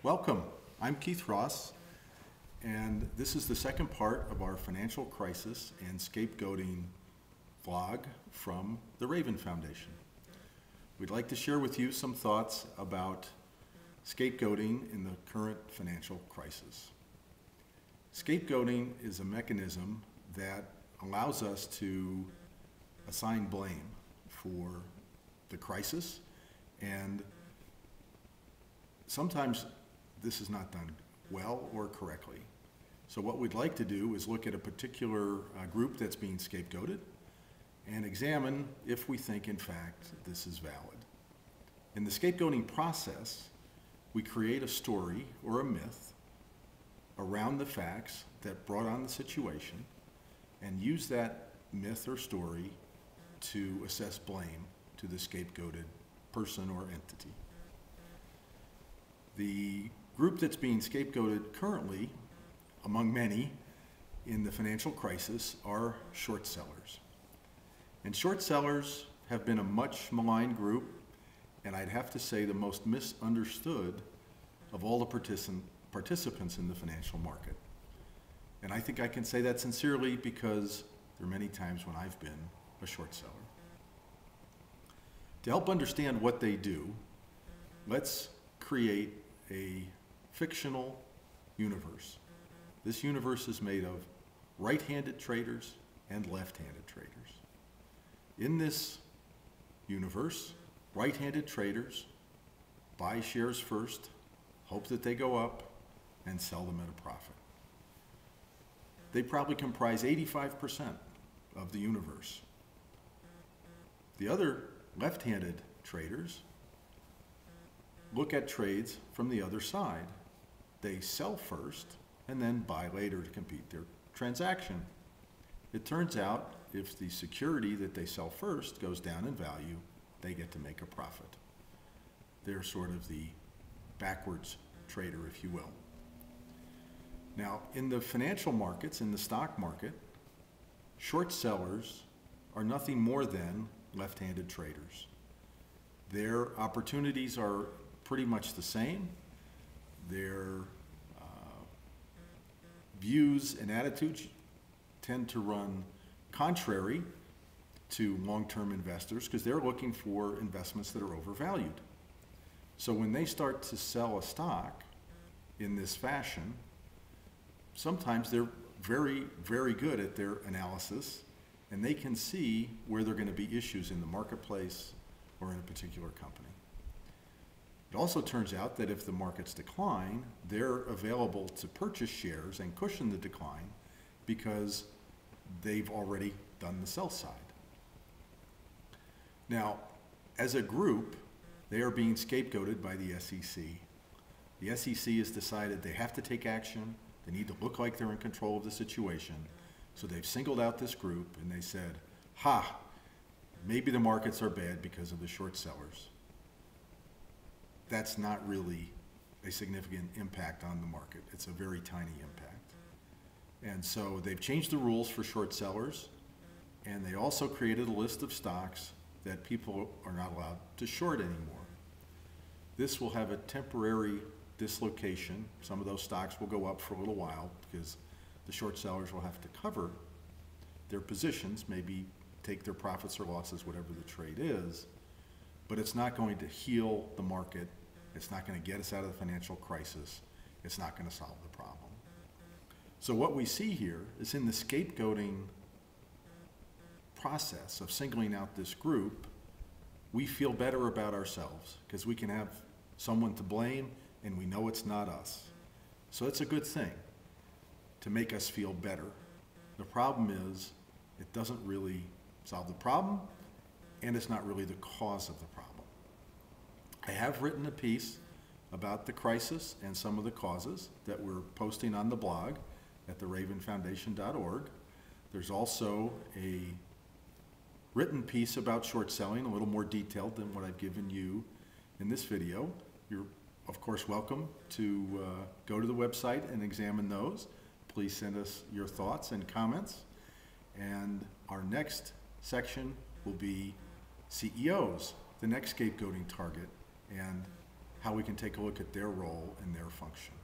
Welcome. I'm Keith Ross, and this is the second part of our Financial Crisis and Scapegoating vlog from the Raven Foundation. We'd like to share with you some thoughts about scapegoating in the current financial crisis. Scapegoating is a mechanism that allows us to assign blame for the crisis, and sometimes this is not done well or correctly. So what we'd like to do is look at a particular group that's being scapegoated and examine if we think, in fact, this is valid. In the scapegoating process, we create a story or a myth around the facts that brought on the situation and use that myth or story to assess blame to the scapegoated person or entity. The group that's being scapegoated currently, among many in the financial crisis, are short sellers. And short sellers have been a much maligned group, and I'd have to say the most misunderstood of all the participants in the financial market. And I think I can say that sincerely because there are many times when I've been a short seller. To help understand what they do, let's create a fictional universe. This universe is made of right-handed traders and left-handed traders. In this universe, right-handed traders buy shares first, hope that they go up, and sell them at a profit. They probably comprise 85% of the universe. The other left-handed traders look at trades from the other side. They sell first and then buy later to complete their transaction. It turns out if the security that they sell first goes down in value, they get to make a profit. They're sort of the backwards trader, if you will. Now, in the financial markets, in the stock market, short sellers are nothing more than left-handed traders. Their opportunities are pretty much the same. Their views and attitudes tend to run contrary to long-term investors because they're looking for investments that are overvalued. So when they start to sell a stock in this fashion, sometimes they're very, very good at their analysis, and they can see where there are going to be issues in the marketplace or in a particular company. It also turns out that if the markets decline, they're available to purchase shares and cushion the decline because they've already done the sell side. Now, as a group, they are being scapegoated by the SEC. The SEC has decided they have to take action. They need to look like they're in control of the situation. So they've singled out this group and they said, ha, maybe the markets are bad because of the short sellers. That's not really a significant impact on the market. It's a very tiny impact. And so they've changed the rules for short sellers, and they also created a list of stocks that people are not allowed to short anymore. This will have a temporary dislocation. Some of those stocks will go up for a little while because the short sellers will have to cover their positions, maybe take their profits or losses, whatever the trade is, but it's not going to heal the market. It's not going to get us out of the financial crisis. It's not going to solve the problem. So what we see here is in the scapegoating process of singling out this group, we feel better about ourselves because we can have someone to blame and we know it's not us. So it's a good thing to make us feel better. The problem is it doesn't really solve the problem, and it's not really the cause of the problem. I have written a piece about the crisis and some of the causes that we're posting on the blog at theravenfoundation.org. There's also a written piece about short selling, a little more detailed than what I've given you in this video. You're, of course, welcome to go to the website and examine those. Please send us your thoughts and comments. And our next section will be CEOs, the next scapegoating target. And how we can take a look at their role and their function.